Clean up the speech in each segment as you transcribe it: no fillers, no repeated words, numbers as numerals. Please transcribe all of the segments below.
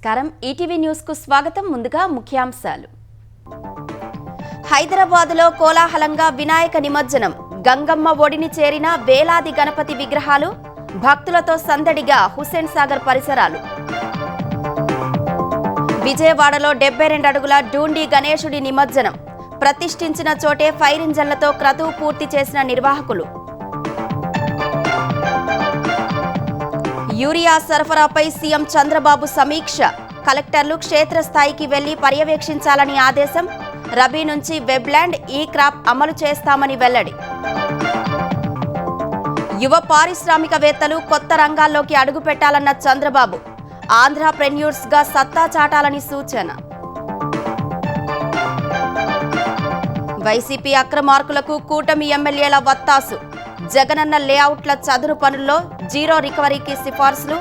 నమస్కారం ETV news కు స్వాగతం ముందుగా ముఖ్యాంశాలు హైదరాబాద్లో కోలాహలంగా వినాయక నిమజ్జనం గంగమ్మ ఒడిని చేరిన వేలాది గణపతి విగ్రహాలు భక్తులతో సందడిగా హుస్సేన్ సాగర్ పరిసరాలు విజయవాడలో 72 అడుగుల డూండి గణేశుడి నిమజ్జనం ప్రతిష్ఠించిన చోటే ఫైర్ ఇంజన్లతో క్రతువు పూర్తి చేసిన నిర్వాహకులు యూరియా సరఫరాపై సీఎం చంద్రబాబు సమీక్ష కలెక్టర్లు క్షేత్రస్థాయికి వెళ్లి పర్యవేక్షించాలని ఆదేశం రబీ నుంచి వెబ్లాండ్ ఈ క్రాప్ అమలు చేస్తామని వెల్లడి యువ పారిశ్రామికవేత్తలు కొత్త రంగాల్లోకి అడుగుపెట్టాలన్న చంద్రబాబు ఆంధ్రప్రెన్యూర్స్ గా సత్తా చాటాలని సూచన వైసీపీ అక్రమార్కులకు కూటమి ఎమ్మెల్యేల వత్తాసు జగనన్న లేఅవుట్ల చదును పనుల్లో జీరో రికవరీకి సిఫార్సులు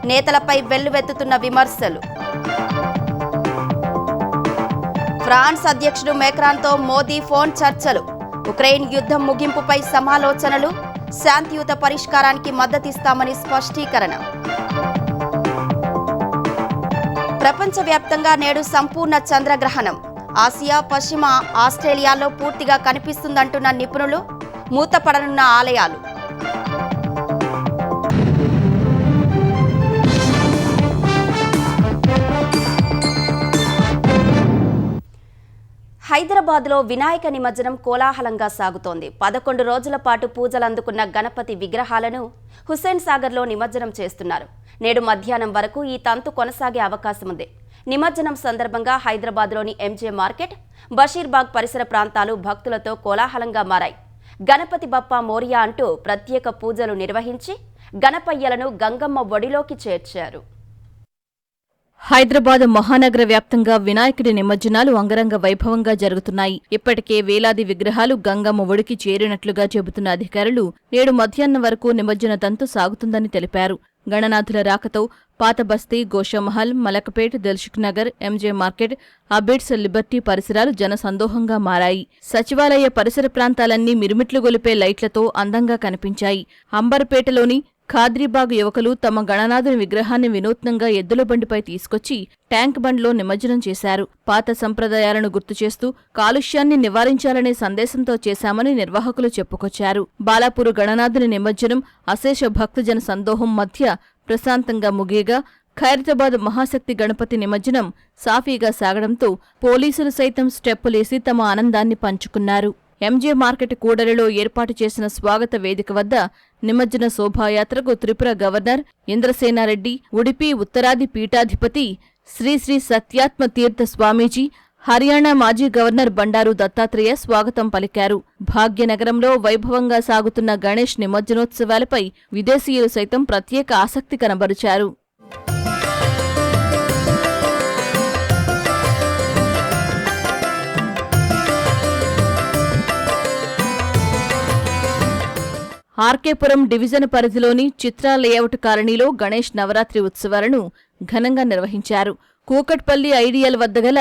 నేతలపై వెల్లువెత్తుతున్న విమర్శలు ఫ్రాన్స్ అధ్యక్షుడు మేక్రాన్తో మోదీ ఫోన్ చర్చలు ఉక్రెయిన్ యుద్ధం ముగింపుపై సమాలోచనలు శాంతియుత పరిష్కారానికి మద్దతిస్తామని స్పష్టీకరణ ప్రపంచవ్యాప్తంగా నేడు సంపూర్ణ చంద్రగ్రహణం ఆసియా పశ్చిమ ఆస్ట్రేలియాలో పూర్తిగా కనిపిస్తుందంటున్న నిపుణులు మూతపడనున్న ఆలయాలు హైదరాబాద్లో వినాయక నిమజ్జనం కోలాహలంగా సాగుతోంది 11 రోజుల పాటు పూజలు అందుకున్న గణపతి విగ్రహాలను హుస్సేన్ సాగర్లో నిమజ్జనం చేస్తున్నారు నేడు మధ్యాహ్నం వరకు ఈ తంతు కొనసాగే అవకాశం ఉంది నిమజ్జనం సందర్భంగా హైదరాబాద్లోని ఎంజే మార్కెట్ బషీర్బాగ్ పరిసర ప్రాంతాలు భక్తులతో కోలాహలంగా మారాయి గణపతి బప్పా మోరియా అంటూ ప్రత్యేక పూజలు నిర్వహించి గణపయ్యలను గంగమ్మ ఒడిలోకి చేర్చారు హైదరాబాద్ మహానగర వ్యాప్తంగా వినాయకుడి నిమజ్జనాలు అంగరంగ వైభవంగా జరుగుతున్నాయి ఇప్పటికే వేలాది విగ్రహాలు గంగమ్మ ఒడికి చేరినట్లుగా చెబుతున్న అధికారులు నేడు మధ్యాహ్నం వరకు నిమజ్జన తంతు సాగుతుందని తెలిపారు గణనాథుల రాకతో పాత బస్తీ Goshamahal Malakpet Dilsukh Nagar MJ market Abids Liberty పరిసరాలు జనసందోహంగా మారాయి సచివాలయ పరిసర ప్రాంతాలన్నీ మిరుమిట్లు గొలిపే లైట్లతో అందంగా కనిపించాయి అంబర్పేటలోని ఖాద్రీబాగ్ యువకులు తమ గణనాథుని విగ్రహాన్ని వినూత్నంగా ఎద్దుల బండిపై తీసుకొచ్చి ట్యాంక్ బండ్లో నిమజ్జనం చేశారు పాత సంప్రదాయాలను గుర్తుచేస్తూ కాలుష్యాన్ని నివారించాలనే సందేశంతో చేశామని నిర్వాహకులు చెప్పుకొచ్చారు బాలాపూర్ గణనాథుని నిమజ్జనం అశేష భక్తజన సందోహం మధ్య ప్రశాంతంగా ముగియగా ఖైరతాబాద్ మహాశక్తి గణపతి నిమజ్జనం సాఫీగా సాగడంతో పోలీసులు సైతం స్టెప్పులేసి తమ ఆనందాన్ని పంచుకున్నారు ఎంజే మార్కెట్ కూడలిలో ఏర్పాటు చేసిన స్వాగత వేదిక వద్ద నిమజ్జన శోభాయాత్రకు త్రిపుర గవర్నర్ ఇంద్రసేనారెడ్డి ఉడిపి ఉత్తరాది పీఠాధిపతి శ్రీ శ్రీ సత్యాత్మ తీర్థ స్వామీజీ హర్యానా మాజీ గవర్నర్ బండారు దత్తాత్రేయ స్వాగతం పలికారు భాగ్యనగరంలో వైభవంగా సాగుతున్న గణేష్ నిమజ్జనోత్సవాలపై విదేశీయులు సైతం ప్రత్యేక ఆసక్తి కనబరిచారు ఆర్కేపురం డివిజన్ పరిధిలోని చిత్రా లేఅవుట్ కాలనీలో గణేష్ నవరాత్రి ఉత్సవాలను ఘనంగా నిర్వహించారు కూకట్పల్లి ఐడియల్ వద్ద గల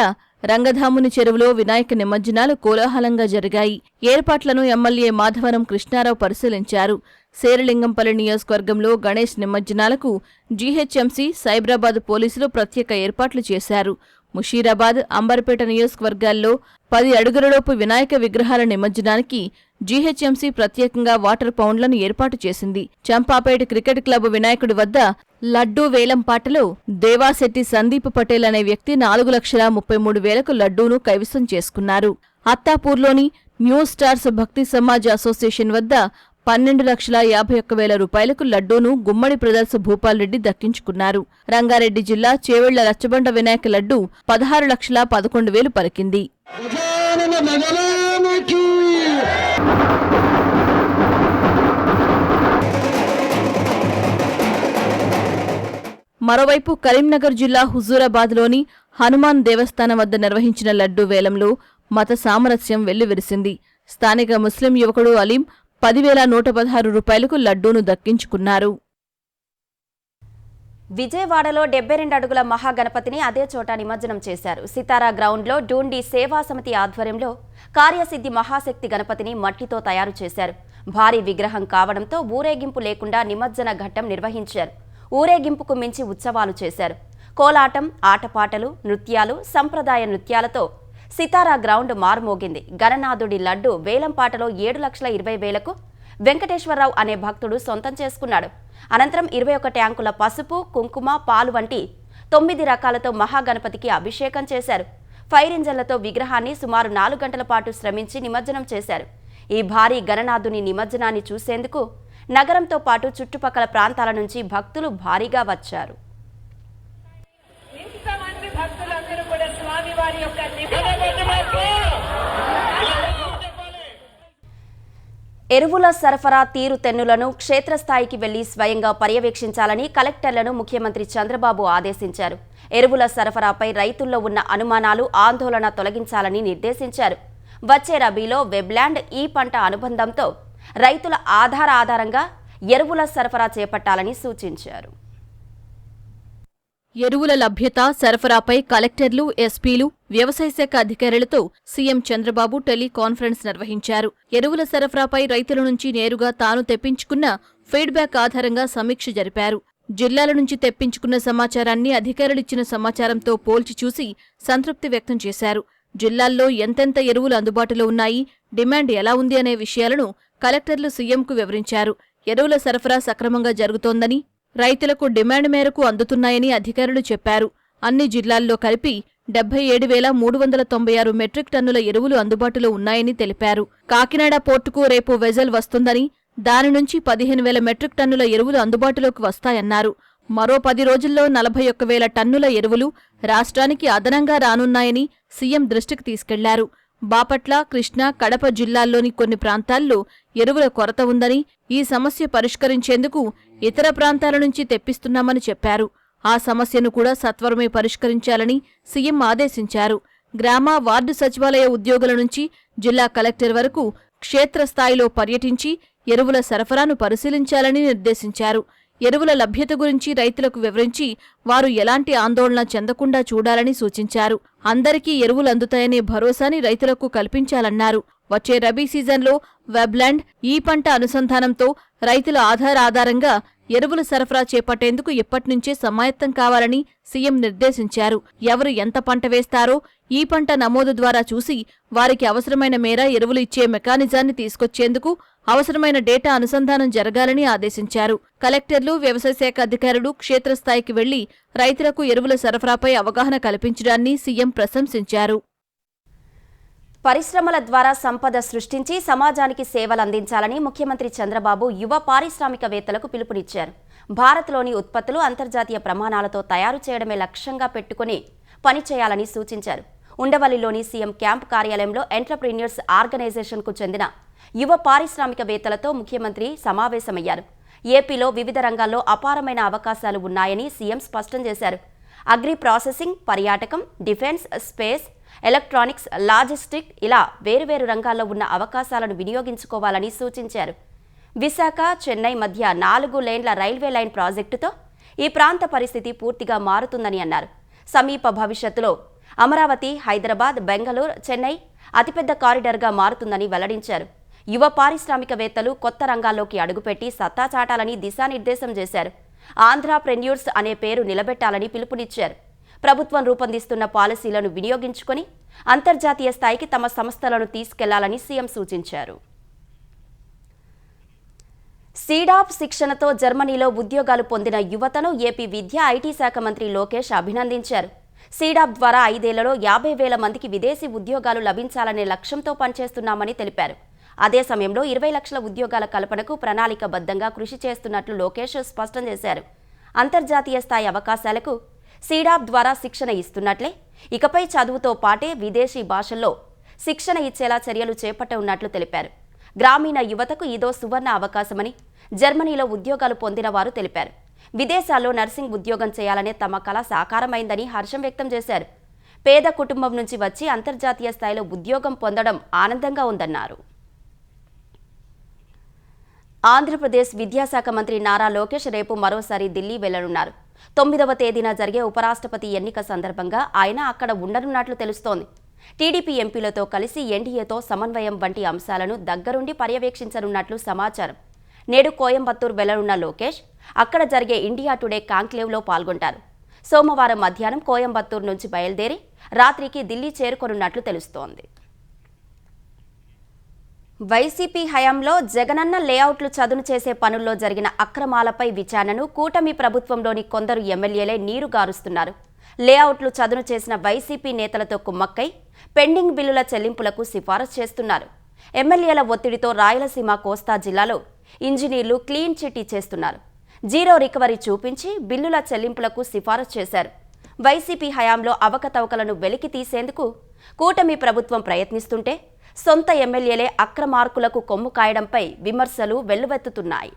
రంగధాముని చెరువులో వినాయక నిమజ్జనాలు కోలాహలంగా జరిగాయి ఏర్పాట్లను ఎమ్మెల్యే మాధవరం కృష్ణారావు పరిశీలించారు శేరిలింగంపల్లి నియోజకవర్గంలో గణేష్ నిమజ్జనాలకు జీహెచ్ఎంసీ సైబరాబాద్ పోలీసులు ప్రత్యేక ఏర్పాట్లు చేశారు ముషీరాబాద్ అంబర్పేట నియోజకవర్గాల్లో 10 అడుగులలోపు వినాయక విగ్రహాల నిమజ్జనానికి జీహెచ్ఎంసీ ప్రత్యేకంగా వాటర్ పౌండ్లను ఏర్పాటు చేసింది చంపాపేట క్రికెట్ క్లబ్ వినాయకుడి వద్ద లడ్డూ వేలం పాటలో దేవాశెట్టి సందీప్ పటేల్ అనే వ్యక్తి 4,33,000కు లడ్డూను కైవసం చేసుకున్నారు అత్తాపూర్లోని న్యూ స్టార్స్ భక్తి సమాజ్ అసోసియేషన్ వద్ద 12,51,000 రూపాయలకు లడ్డూను గుమ్మడి బ్రదర్స్ భూపాల్ రెడ్డి దక్కించుకున్నారు రంగారెడ్డి జిల్లా చేవెళ్ల రచ్చబండ వినాయక లడ్డూ 16,11,000 పలికింది మరోవైపు కరీంనగర్ జిల్లా హుజూరాబాద్లోని హనుమాన్ దేవస్థానం వద్ద నిర్వహించిన లడ్డూ వేలంలో మత సామరస్యం వెల్లివిరిసింది స్థానిక ముస్లిం యువకుడు అలీం 10,116 రూపాయలకు లడ్డూను దక్కించుకున్నారు విజయవాడలో 72 అడుగుల మహాగణపతిని అదే చోట నిమజ్జనం చేశారు సితారా గ్రౌండ్లో డూండి సేవా సమితి ఆధ్వర్యంలో కార్యసిద్ధి మహాశక్తి గణపతిని మట్టితో తయారు చేశారు భారీ విగ్రహం కావడంతో ఊరేగింపు లేకుండా నిమజ్జన ఘట్టం నిర్వహించారు ఊరేగింపుకు మించి ఉత్సవాలు చేశారు కోలాటం, ఆటపాటలు, నృత్యాలు, సంప్రదాయ నృత్యాలతో సితారా గ్రౌండ్ మారుమోగింది. గణనాథుడి లడ్డు వేలంపాటలో 7,20,000కు వెంకటేశ్వరరావు అనే భక్తుడు సొంతం చేసుకున్నాడు. అనంతరం 21 ట్యాంకుల పసుపు, కుంకుమ, పాలు వంటి 9 రకాలతో మహాగణపతికి అభిషేకం చేశారు. ఫైర్ ఇంజన్లతో విగ్రహాన్ని సుమారు 4 గంటల పాటు శ్రమించి నిమజ్జనం చేశారు. ఈ భారీ గణనాథుని నిమజ్జనాన్ని చూసేందుకు నగరంతో పాటు చుట్టుపక్కల ప్రాంతాల నుంచి భక్తులు భారీగా వచ్చారు. ఎరువుల సరఫరా తీరుతెన్నులను క్షేత్రస్థాయికి వెళ్లి స్వయంగా పర్యవేక్షించాలని కలెక్టర్లను ముఖ్యమంత్రి చంద్రబాబు ఆదేశించారు. ఎరువుల సరఫరాపై రైతుల్లో ఉన్న అనుమానాలు, ఆందోళన తొలగించాలని నిర్దేశించారు. వచ్చే రబీలో వెబ్లాండ్ ఈ పంట అనుబంధంతో రైతుల ఆధారంగా ఎరువుల సరఫరా చేపట్టాలని సూచించారు. ఎరువుల లభ్యత, సరఫరాపై కలెక్టర్లు, ఎస్పీలు, వ్యవసాయ శాఖ అధికారులతో సీఎం చంద్రబాబు టెలికాన్ఫరెన్స్ నిర్వహించారు. ఎరువుల సరఫరాపై రైతుల నుంచి నేరుగా తాను తెప్పించుకున్న ఫీడ్బ్యాక్ ఆధారంగా సమీక్ష జరిపారు. జిల్లాల నుంచి తెప్పించుకున్న సమాచారాన్ని అధికారులిచ్చిన సమాచారంతో పోల్చి చూసి సంతృప్తి వ్యక్తం చేశారు. జిల్లాల్లో ఎంతెంత ఎరువులు అందుబాటులో ఉన్నాయి, డిమాండ్ ఎలా ఉంది అనే విషయాలను కలెక్టర్లు సీఎంకు వివరించారు. ఎరువుల సరఫరా సక్రమంగా జరుగుతోందని, రైతులకు డిమాండ్ మేరకు అందుతున్నాయని అధికారులు చెప్పారు. అన్ని జిల్లాల్లో కలిపి 77,396 మెట్రిక్ టన్నుల ఎరువులు అందుబాటులో ఉన్నాయని తెలిపారు. కాకినాడ పోర్టుకు రేపు వెజల్ వస్తుందని, దాని నుంచి 15,000 మెట్రిక్ టన్నుల ఎరువులు అందుబాటులోకి వస్తాయన్నారు. మరో 10 రోజుల్లో 41,000 టన్నుల ఎరువులు రాష్ట్రానికి అదనంగా రానున్నాయని సీఎం దృష్టికి తీసుకెళ్లారు. బాపట్ల, కృష్ణా, కడప జిల్లాల్లోని కొన్ని ప్రాంతాల్లో ఎరువుల కొరత ఉందని, ఈ సమస్య పరిష్కరించేందుకు ఇతర ప్రాంతాల నుంచి తెప్పిస్తున్నామని చెప్పారు. ఆ సమస్యను కూడా సత్వరమే పరిష్కరించాలని సీఎం ఆదేశించారు. గ్రామ, వార్డు సచివాలయ ఉద్యోగుల నుంచి జిల్లా కలెక్టర్ వరకు క్షేత్రస్థాయిలో పర్యటించి ఎరువుల సరఫరాను పరిశీలించాలని నిర్దేశించారు. ఎరువుల లభ్యత గురించి రైతులకు వివరించి వారు ఎలాంటి ఆందోళన చెందకుండా చూడాలని సూచించారు. అందరికీ ఎరువులు అందుతాయనే భరోసాని రైతులకు కల్పించాలన్నారు. వచ్చే రబీ సీజన్లో వెబ్లాండ్ ఈ పంట అనుసంధానంతో రైతుల ఆధారంగా ఎరువుల సరఫరా చేపట్టేందుకు ఇప్పటినుంచే సమాయత్తం కావాలని సీఎం నిర్దేశించారు. ఎవరు ఎంత పంట వేస్తారో ఈ పంట నమోదు ద్వారా చూసి వారికి అవసరమైన మేర ఎరువులు ఇచ్చే మెకానిజాన్ని తీసుకొచ్చేందుకు అవసరమైన డేటా అనుసంధానం జరగాలని ఆదేశించారు. కలెక్టర్లు, వ్యవసాయ శాఖ అధికారులు క్షేత్రస్థాయికి వెళ్లి రైతులకు ఎరువుల సరఫరాపై అవగాహన కల్పించడాన్ని సీఎం ప్రశంసించారు. పరిశ్రమల ద్వారా సంపద సృష్టించి సమాజానికి సేవలు అందించాలని ముఖ్యమంత్రి చంద్రబాబు యువ పారిశ్రామికవేత్తలకు పిలుపునిచ్చారు. భారత్లోని ఉత్పత్తులు అంతర్జాతీయ ప్రమాణాలతో తయారు చేయడమే లక్ష్యంగా పెట్టుకుని పనిచేయాలని సూచించారు. ఉండవల్లిలోని సీఎం క్యాంప్ కార్యాలయంలో ఎంటర్‌ప్రెన్యూర్స్ ఆర్గనైజేషన్కు చెందిన యువ పారిశ్రామికవేత్తలతో ముఖ్యమంత్రి సమావేశమయ్యారు. ఏపీలో వివిధ రంగాల్లో అపారమైన అవకాశాలు ఉన్నాయని సీఎం స్పష్టం చేశారు. అగ్రి ప్రాసెసింగ్, పర్యాటకం, డిఫెన్స్, స్పేస్, ఎలక్ట్రానిక్స్, లాజిస్టిక్ ఇలా వేరువేరు రంగాల్లో ఉన్న అవకాశాలను వినియోగించుకోవాలని సూచించారు. విశాఖ, చెన్నై మధ్య 4 లేన్ల రైల్వే లైన్ ప్రాజెక్టుతో ఈ ప్రాంత పరిస్థితి పూర్తిగా మారుతుందని అన్నారు. సమీప భవిష్యత్తులో అమరావతి, హైదరాబాద్, బెంగళూరు, చెన్నై అతిపెద్ద కారిడార్గా మారుతుందని వెల్లడించారు. యువ పారిశ్రామికవేత్తలు కొత్త రంగాల్లోకి అడుగుపెట్టి సత్తా చాటాలని దిశానిర్దేశం చేశారు. ఆంధ్రప్రెన్యూర్స్ అనే పేరు నిలబెట్టాలని పిలుపునిచ్చారు. ప్రభుత్వం రూపొందిస్తున్న పాలసీలను వినియోగించుకొని అంతర్జాతీయ స్థాయికి తమ సంస్థలను తీసుకెళ్లాలని సీఎం సూచించారు. సీడాప్ శిక్షణతో జర్మనీలో ఉద్యోగాలు పొందిన యువతను ఏపీ విద్యా, ఐటీ శాఖ మంత్రి లోకేష్ అభినందించారు. సీడాప్ ద్వారా 5 ఏళ్లలో 50,000 మందికి విదేశీ ఉద్యోగాలు లభించాలనే లక్ష్యంతో పనిచేస్తున్నామని తెలిపారు. అదే సమయంలో 20 లక్షల ఉద్యోగాల కల్పనకు ప్రణాళికబద్ధంగా కృషి చేస్తున్నట్లు లోకేష్ స్పష్టం చేశారు. అంతర్జాతీయ స్థాయి అవకాశాలకు సీడాప్ ద్వారా శిక్షణ ఇస్తున్నట్లే ఇకపై చదువుతో పాటే విదేశీ భాషల్లో శిక్షణ ఇచ్చేలా చర్యలు చేపట్టనున్నట్లు తెలిపారు. గ్రామీణ యువతకు ఇదో సువర్ణ అవకాశమని జర్మనీలో ఉద్యోగాలు పొందిన వారు తెలిపారు. విదేశాల్లో నర్సింగ్ ఉద్యోగం చేయాలనే తమ కల సాకారమైందని హర్షం వ్యక్తం చేశారు. పేద కుటుంబం నుంచి వచ్చి అంతర్జాతీయ స్థాయిలో ఉద్యోగం పొందడం ఆనందంగా ఉందన్నారు. ఆంధ్రప్రదేశ్ విద్యాశాఖ మంత్రి నారా లోకేష్ రేపు మరోసారి ఢిల్లీ వెళ్లనున్నారు. 9వ తేదీన జరిగే ఉపరాష్ట్రపతి ఎన్నిక సందర్భంగా ఆయన అక్కడ ఉండనున్నట్లు తెలుస్తోంది. టీడీపీ ఎంపీలతో కలిసి ఎన్డీఏతో సమన్వయం వంటి అంశాలను దగ్గరుండి పర్యవేక్షించనున్నట్లు సమాచారం. నేడు కోయంబత్తూర్ వెళ్లనున్న లోకేష్ అక్కడ జరిగే ఇండియా టుడే కాంక్లేవ్లో పాల్గొంటారు. సోమవారం మధ్యాహ్నం కోయంబత్తూరు నుంచి బయలుదేరి రాత్రికి ఢిల్లీ చేరుకొనున్నట్లు తెలుస్తోంది. వైసీపీ హయాంలో జగనన్న లేఅవుట్లు చదును చేసే పనుల్లో జరిగిన అక్రమాలపై విచారణను కూటమి ప్రభుత్వంలోని కొందరు ఎమ్మెల్యేలే నీరుగారుస్తున్నారు. లేఅవుట్లు చదును చేసిన వైసీపీ నేతలతో కుమ్మక్కై పెండింగ్ బిల్లుల చెల్లింపులకు సిఫారసు చేస్తున్నారు. ఎమ్మెల్యేల ఒత్తిడితో రాయలసీమ కోస్తా జిల్లాలో ఇంజనీర్లు క్లీన్ చిట్ ఇచ్చేస్తున్నారు. జీరో రికవరీ చూపించి బిల్లుల చెల్లింపులకు సిఫారసు చేశారు. వైసీపీ హయాంలో అవకతవకలను వెలికి తీసేందుకు కూటమి ప్రభుత్వం ప్రయత్నిస్తుంటే సొంత ఎమ్మెల్యేలే అక్రమార్కులకు కొమ్ము కాయడంపై విమర్శలు వెల్లువెత్తుతున్నాయి.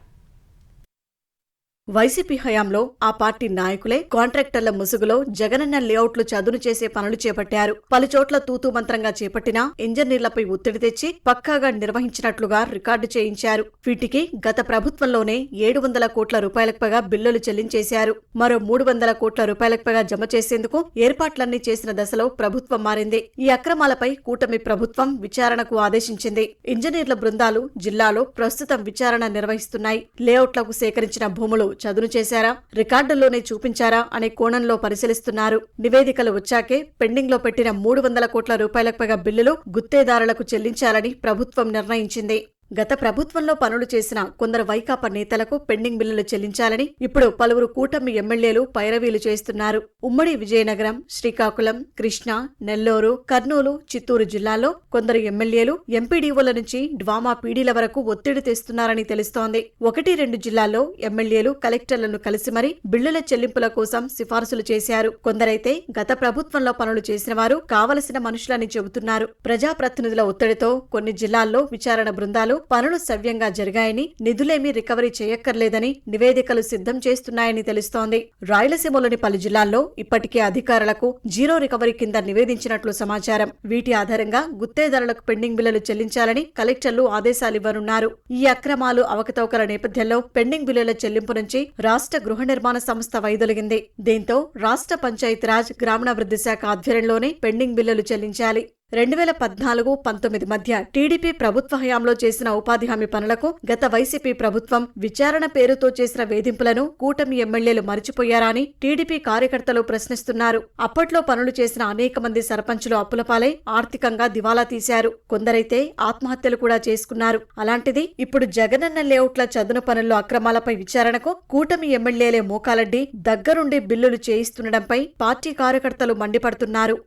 వైసీపీ హయాంలో ఆ పార్టీ నాయకులే కాంట్రాక్టర్ల ముసుగులో జగనన్న లేఅవుట్లు చదును చేసే పనులు చేపట్టారు. పలుచోట్ల తూతూ మంత్రంగా చేపట్టినా ఇంజనీర్లపై ఒత్తిడి తెచ్చి పక్కాగా నిర్వహించినట్లుగా రికార్డు చేయించారు. వీటికి గత ప్రభుత్వంలోనే 700 కోట్ల రూపాయలకు పైగా బిల్లులు చెల్లించేశారు. మరో 300 కోట్ల రూపాయలకు పైగా జమ చేసేందుకు ఏర్పాట్లన్నీ చేసిన దశలో ప్రభుత్వం మారింది. ఈ అక్రమాలపై కూటమి ప్రభుత్వం విచారణకు ఆదేశించింది. ఇంజనీర్ల బృందాలు జిల్లాలో ప్రస్తుతం విచారణ నిర్వహిస్తున్నాయి. లేఅవుట్లకు సేకరించిన భూములు చదును చేశారా, రికార్డుల్లోనే చూపించారా అనే కోణంలో పరిశీలిస్తున్నారు. నివేదికలు వచ్చాకే పెండింగ్ లో పెట్టిన 300 కోట్ల రూపాయలకు పైగా బిల్లులు గుత్తేదారులకు చెల్లించాలని ప్రభుత్వం నిర్ణయించింది. గత ప్రభుత్వంలో పనులు చేసిన కొందరు వైకాపా నేతలకు పెండింగ్ బిల్లులు చెల్లించాలని ఇప్పుడు పలువురు కూటమి ఎమ్మెల్యేలు పైరవీలు చేస్తున్నారు. ఉమ్మడి విజయనగరం, శ్రీకాకుళం, కృష్ణా, నెల్లూరు, కర్నూలు, చిత్తూరు జిల్లాల్లో కొందరు ఎమ్మెల్యేలు ఎంపీడీఓల నుంచి డ్వామా పీడీల వరకు ఒత్తిడి తెస్తున్నారని తెలుస్తోంది. 1-2 జిల్లాల్లో ఎమ్మెల్యేలు కలెక్టర్లను కలిసి మరీ బిల్లుల చెల్లింపుల కోసం సిఫారసులు చేశారు. కొందరైతే గత ప్రభుత్వంలో పనులు చేసిన వారు కావలసిన మనుషులని చెబుతున్నారు. ప్రజాప్రతినిధుల ఒత్తిడితో కొన్ని జిల్లాల్లో విచారణ బృందాలు పనులు సవ్యంగా జరిగాయని, నిధులేమీ రికవరీ చేయక్కర్లేదని నివేదికలు సిద్ధం చేస్తున్నాయని తెలుస్తోంది. రాయలసీమలోని పలు జిల్లాల్లో ఇప్పటికే అధికారులకు జీరో రికవరీ కింద నివేదించినట్లు సమాచారం. వీటి ఆధారంగా గుత్తేదారులకు పెండింగ్ బిల్లులు చెల్లించాలని కలెక్టర్లు ఆదేశాలివ్వనున్నారు. ఈ అక్రమాలు అవకతవకల నేపథ్యంలో పెండింగ్ బిల్లుల చెల్లింపు నుంచి రాష్ట్ర గృహ నిర్మాణ సంస్థ వైదొలిగింది. దీంతో రాష్ట్ర పంచాయతీరాజ్ గ్రామీణాభివృద్ధి శాఖ ఆధ్వర్యంలోనే పెండింగ్ బిల్లులు చెల్లించాలి. 2014-19 మధ్య టీడీపీ ప్రభుత్వ హయాంలో చేసిన ఉపాధి హామీ పనులకు గత వైసీపీ ప్రభుత్వం విచారణ పేరుతో చేసిన వేధింపులను కూటమి ఎమ్మెల్యేలు మరిచిపోయారా అని టీడీపీ కార్యకర్తలు ప్రశ్నిస్తున్నారు. అప్పట్లో పనులు చేసిన అనేక మంది సర్పంచులు అప్పులపాలై ఆర్థికంగా దివాలా తీశారు. కొందరైతే ఆత్మహత్యలు కూడా చేసుకున్నారు. అలాంటిది ఇప్పుడు జగనన్న లేఅవుట్ల చదును పనుల్లో అక్రమాలపై విచారణకు కూటమి ఎమ్మెల్యేలే మోకాలడ్డి దగ్గరుండి బిల్లులు చేయిస్తుండడంపై పార్టీ కార్యకర్తలు మండిపడుతున్నారు.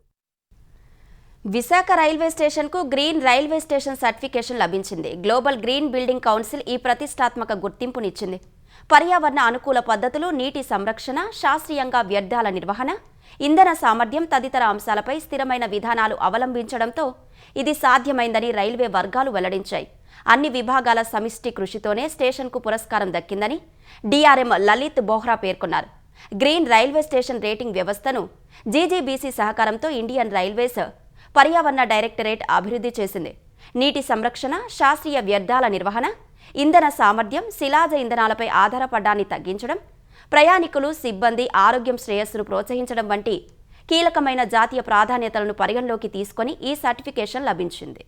విశాఖ రైల్వే స్టేషన్కు గ్రీన్ రైల్వే స్టేషన్ సర్టిఫికేషన్ లభించింది. గ్లోబల్ గ్రీన్ బిల్డింగ్ కౌన్సిల్ ఈ ప్రతిష్టాత్మక గుర్తింపునిచ్చింది. పర్యావరణ అనుకూల పద్ధతులు, నీటి సంరక్షణ, శాస్త్రీయంగా వ్యర్థాల నిర్వహణ, ఇంధన సామర్థ్యం తదితర అంశాలపై స్థిరమైన విధానాలు అవలంబించడంతో ఇది సాధ్యమైందని రైల్వే వర్గాలు వెల్లడించాయి. అన్ని విభాగాల సమిష్టి కృషితోనే స్టేషన్కు పురస్కారం దక్కిందని డీఆర్ఎం లలిత్ బోహ్రా పేర్కొన్నారు. గ్రీన్ రైల్వే స్టేషన్ రేటింగ్ వ్యవస్థను జీజీబీసీ సహకారంతో ఇండియన్ రైల్వేస్ పర్యావరణ డైరెక్టరేట్ అభివృద్ధి చేసింది. నీటి సంరక్షణ, శాస్త్రీయ వ్యర్థాల నిర్వహణ, ఇంధన సామర్థ్యం, శిలాజ ఇంధనాలపై ఆధారపడ్డాన్ని తగ్గించడం, ప్రయాణికులు, సిబ్బంది ఆరోగ్యం, శ్రేయస్సును ప్రోత్సహించడం వంటి కీలకమైన జాతీయ ప్రాధాన్యతలను పరిగణలోకి తీసుకొని ఈ సర్టిఫికేషన్ లభించింది.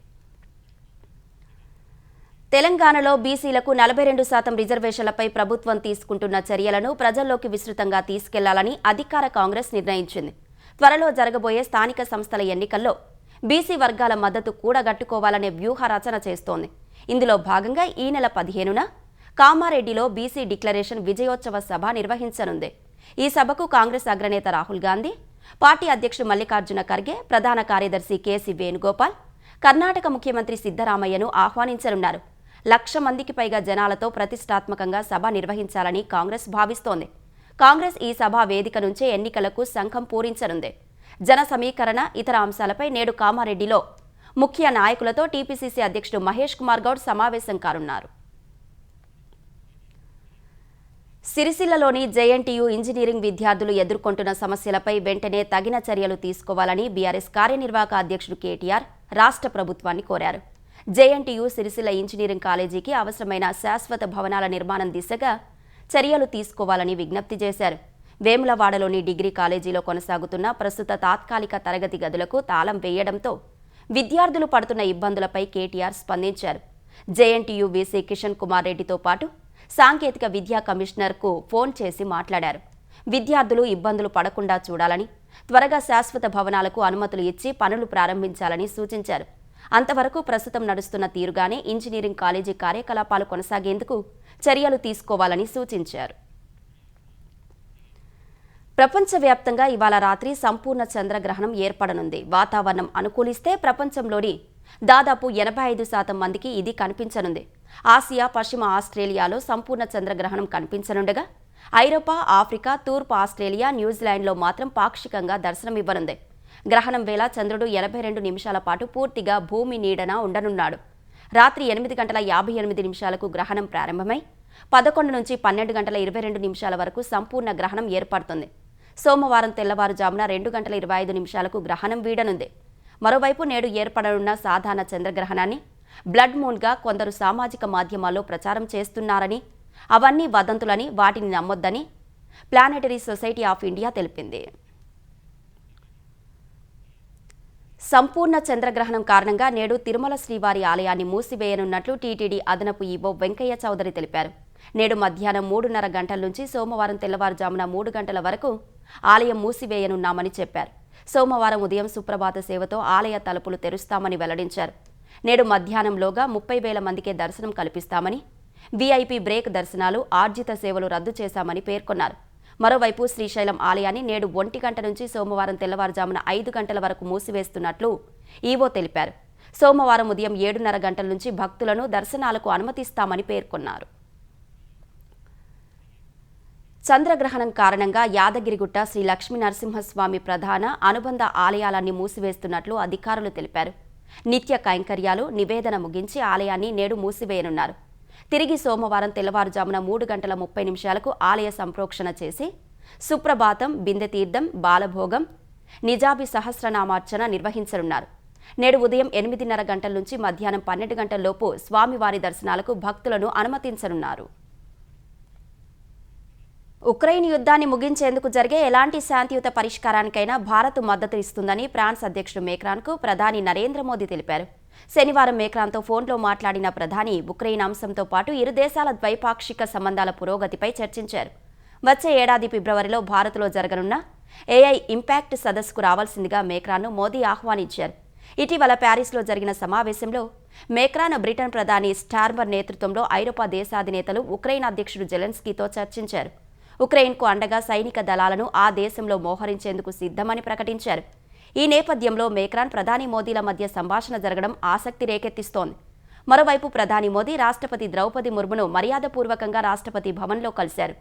తెలంగాణలో బీసీలకు 42% రిజర్వేషన్లపై ప్రభుత్వం తీసుకుంటున్న చర్యలను ప్రజల్లోకి విస్తృతంగా తీసుకెళ్లాలని అధికార కాంగ్రెస్ నిర్ణయించింది. త్వరలో జరగబోయే స్థానిక సంస్థల ఎన్నికల్లో బీసీ వర్గాల మద్దతు కూడగట్టుకోవాలనే వ్యూహ రచన చేస్తోంది. ఇందులో భాగంగా ఈ నెల 15న కామారెడ్డిలో బీసీ డిక్లరేషన్ విజయోత్సవ సభ నిర్వహించనుంది. ఈ సభకు కాంగ్రెస్ అగ్రనేత రాహుల్ గాంధీ, పార్టీ అధ్యక్షుడు మల్లికార్జున ఖర్గే, ప్రధాన కార్యదర్శి కేసీ వేణుగోపాల్, కర్ణాటక ముఖ్యమంత్రి సిద్ధరామయ్యను ఆహ్వానించనున్నారు. 1,00,000 మందికి పైగా జనాలతో ప్రతిష్టాత్మకంగా సభ నిర్వహించాలని కాంగ్రెస్ భావిస్తోంది. కాంగ్రెస్ ఈ సభా వేదిక నుంచే ఎన్నికలకు శంఖం పూరించనుంది. జన సమీకరణ, ఇతర అంశాలపై నేడు కామారెడ్డిలో ముఖ్య నాయకులతో టీపీసీసీ అధ్యక్షుడు మహేష్ కుమార్ గౌడ్ సమావేశం కానున్నారు. సిరిసిల్లలోని జేఎన్టీయూ ఇంజనీరింగ్ విద్యార్థులు ఎదుర్కొంటున్న సమస్యలపై వెంటనే తగిన చర్యలు తీసుకోవాలని బీఆర్ఎస్ కార్యనిర్వాహక అధ్యక్షుడు కేటీఆర్ రాష్ట్ర ప్రభుత్వాన్ని కోరారు. జేఎన్టీయూ సిరిసిల్ల ఇంజనీరింగ్ కాలేజీకి అవసరమైన శాశ్వత భవనాల నిర్మాణం దిశగా చర్యలు తీసుకోవాలని విజ్ఞప్తి చేశారు. వేములవాడలోని డిగ్రీ కాలేజీలో కొనసాగుతున్న ప్రస్తుత తాత్కాలిక తరగతి గదులకు తాళం వేయడంతో విద్యార్థులు పడుతున్న ఇబ్బందులపై కేటీఆర్ స్పందించారు. జేఎన్టీయూ వీసీ కిషన్ కుమార్ రెడ్డితో పాటు సాంకేతిక విద్యా కమిషనర్కు ఫోన్ చేసి మాట్లాడారు. విద్యార్థులు ఇబ్బందులు పడకుండా చూడాలని, త్వరగా శాశ్వత భవనాలకు అనుమతులు ఇచ్చి పనులు ప్రారంభించాలని సూచించారు. అంతవరకు ప్రస్తుతం నడుస్తున్న తీరుగానే ఇంజనీరింగ్ కాలేజీ కార్యకలాపాలు కొనసాగేందుకు చర్యలు తీసుకోవాలని సూచించారు. ప్రపంచవ్యాప్తంగా ఇవాళ రాత్రి సంపూర్ణ చంద్రగ్రహణం ఏర్పడనుంది. వాతావరణం అనుకూలిస్తే ప్రపంచంలోని దాదాపు 85% మందికి ఇది కనిపించనుంది. ఆసియా, పశ్చిమ ఆస్ట్రేలియాలో సంపూర్ణ చంద్రగ్రహణం కనిపించనుండగా ఐరోపా, ఆఫ్రికా, తూర్పు ఆస్ట్రేలియా, న్యూజిలాండ్లో మాత్రం పాక్షికంగా దర్శనమివ్వనుంది. గ్రహణం వేళ చంద్రుడు 82 నిమిషాల పాటు పూర్తిగా భూమి నీడన ఉండనున్నాడు. రాత్రి 8:58 గ్రహణం ప్రారంభమై 11 నుంచి 12:22 వరకు సంపూర్ణ గ్రహణం ఏర్పడుతుంది. సోమవారం తెల్లవారుజామున 2:25 గ్రహణం వీడనుంది. మరోవైపు నేడు ఏర్పడనున్న సాధారణ చంద్రగ్రహణాన్ని బ్లడ్ మూన్గా కొందరు సామాజిక మాధ్యమాల్లో ప్రచారం చేస్తున్నారని, అవన్నీ వదంతులని, వాటిని నమ్మొద్దని ప్లానెటరీ సొసైటీ ఆఫ్ ఇండియా తెలిపింది. సంపూర్ణ చంద్రగ్రహణం కారణంగా నేడు తిరుమల శ్రీవారి ఆలయాన్ని మూసివేయనున్నట్లు టీటీడీ అదనపు ఈవో వెంకయ్య చౌదరి తెలిపారు. నేడు మధ్యాహ్నం 3:30 గంటల నుంచి సోమవారం తెల్లవారుజామున 3 గంటల వరకు ఆలయం మూసివేయనున్నామని చెప్పారు. సోమవారం ఉదయం సుప్రభాత సేవతో ఆలయ తలుపులు తెరుస్తామని వెల్లడించారు. నేడు మధ్యాహ్నంలోగా 30,000 మందికే దర్శనం కల్పిస్తామని, వీఐపీ బ్రేక్ దర్శనాలు, ఆర్జిత సేవలు రద్దు చేశామని పేర్కొన్నారు. మరోవైపు శ్రీశైలం ఆలయాన్ని నేడు 1 గంట నుంచి సోమవారం తెల్లవారుజామున 5 గంటల వరకు మూసివేస్తున్నట్లు ఈవో తెలిపారు. సోమవారం ఉదయం 7:30 గంటల నుంచి భక్తులను దర్శనాలకు అనుమతిస్తామని పేర్కొన్నారు. చంద్రగ్రహణం కారణంగా యాదగిరిగుట్ట శ్రీ లక్ష్మీ నరసింహస్వామి ప్రధాన, అనుబంధ ఆలయాలన్నీ మూసివేస్తున్నట్లు అధికారులు తెలిపారు. నిత్య కైంకర్యాలు, నివేదన ముగించి ఆలయాన్ని నేడు మూసివేయనున్నారు. తిరిగి సోమవారం తెల్లవారుజామున 3:30 ఆలయ సంప్రోక్షణ చేసి సుప్రభాతం, బిందెతీర్థం, బాలభోగం, నిజాభి సహస్రనామార్చన నిర్వహించనున్నారు. నేడు ఉదయం 8:30 గంటల నుంచి మధ్యాహ్నం 12 గంటలలోపు స్వామివారి దర్శనాలకు భక్తులను అనుమతించనున్నారు. ఉక్రెయిన్ యుద్ధాన్ని ముగించేందుకు జరిగే ఎలాంటి శాంతియుత పరిష్కారానికైనా భారత్ మద్దతు ఇస్తుందని ఫ్రాన్స్ అధ్యక్షుడు మేక్రాన్కు ప్రధాని నరేంద్ర మోదీ తెలిపారు. శనివారం మేక్రాన్తో ఫోన్లో మాట్లాడిన ప్రధాని ఉక్రెయిన్ అంశంతో పాటు ఇరు దేశాల ద్వైపాక్షిక సంబంధాల పురోగతిపై చర్చించారు. వచ్చే ఏడాది ఫిబ్రవరిలో భారత్లో జరగనున్న ఏఐ ఇంపాక్ట్ సదస్సుకు రావాల్సిందిగా మేక్రాన్ను మోదీ ఆహ్వానించారు. ఇటీవల ప్యారిస్లో జరిగిన సమావేశంలో మేక్రాన్, బ్రిటన్ ప్రధాని స్టార్మర్ నేతృత్వంలో ఐరోపా దేశాధినేతలు ఉక్రెయిన్ అధ్యక్షుడు జెలెన్స్కీతో చర్చించారు. ఉక్రెయిన్కు అండగా సైనిక దళాలను ఆ దేశంలో మోహరించేందుకు సిద్ధమని ప్రకటించారు. ఈ నేపథ్యంలో మేక్రాన్, ప్రధాని మోదీల మధ్య సంభాషణ జరగడం ఆసక్తి రేకెత్తిస్తోంది. మరోవైపు ప్రధాని మోదీ రాష్ట్రపతి ద్రౌపది ముర్మును మర్యాదపూర్వకంగా రాష్ట్రపతి భవన్లో కలిశారు.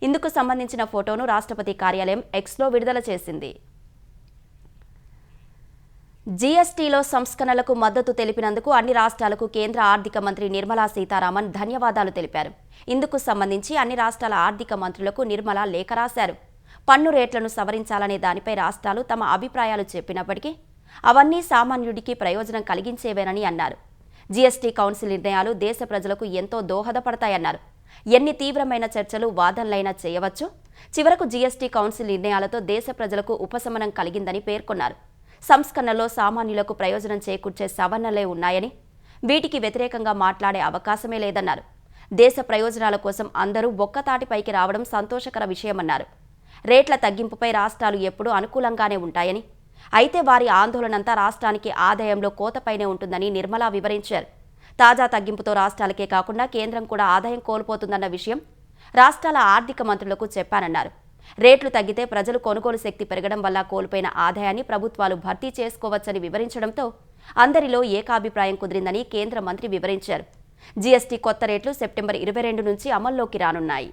ఇందుకు సంబంధించిన ఫోటోను రాష్ట్రపతి కార్యాలయం ఎక్స్లో విడుదల చేసింది. జీఎస్టీలో సంస్కరణలకు మద్దతు తెలిపినందుకు అన్ని రాష్ట్రాలకు కేంద్ర ఆర్థిక మంత్రి నిర్మలా సీతారామన్ ధన్యవాదాలు తెలిపారు. ఇందుకు సంబంధించి అన్ని రాష్ట్రాల ఆర్థిక మంత్రులకు నిర్మలా లేఖ రాశారు. పన్ను రేట్లను సవరించాలనే దానిపై రాష్ట్రాలు తమ అభిప్రాయాలు చెప్పినప్పటికీ అవన్నీ సామాన్యుడికి ప్రయోజనం కలిగించేవేనని అన్నారు. జీఎస్టీ కౌన్సిల్ నిర్ణయాలు దేశ ప్రజలకు ఎంతో దోహదపడతాయన్నారు. ఎన్ని తీవ్రమైన చర్చలు, వాదనలైనా చేయవచ్చు. చివరకు జీఎస్టీ కౌన్సిల్ నిర్ణయాలతో దేశ ప్రజలకు ఉపశమనం కలిగిందని పేర్కొన్నారు. సంస్కరణలో సామాన్యులకు ప్రయోజనం చేకూర్చే సవరణలే ఉన్నాయని, వీటికి వ్యతిరేకంగా మాట్లాడే అవకాశమే లేదన్నారు. దేశ ప్రయోజనాల కోసం అందరూ ఒక్కతాటిపైకి రావడం సంతోషకర విషయమన్నారు. రేట్ల తగ్గింపుపై రాష్ట్రాలు ఎప్పుడూ అనుకూలంగానే ఉంటాయని, అయితే వారి ఆందోళనంతా రాష్ట్రానికి ఆదాయంలో కోతపైనే ఉంటుందని నిర్మలా వివరించారు. తాజా తగ్గింపుతో రాష్ట్రాలకే కాకుండా కేంద్రం కూడా ఆదాయం కోల్పోతుందన్న విషయం రాష్ట్రాల ఆర్థిక మంత్రులకు చెప్పానన్నారు. రేట్లు తగ్గితే ప్రజలు కొనుగోలు శక్తి పెరగడం వల్ల కోల్పోయిన ఆదాయాన్ని ప్రభుత్వాలు భర్తీ చేసుకోవచ్చని వివరించడంతో అందరిలో ఏకాభిప్రాయం కుదిరిందని కేంద్ర మంత్రి వివరించారు. జీఎస్టీ కొత్త రేట్లు సెప్టెంబర్ 22 నుంచి అమల్లోకి రానున్నాయి.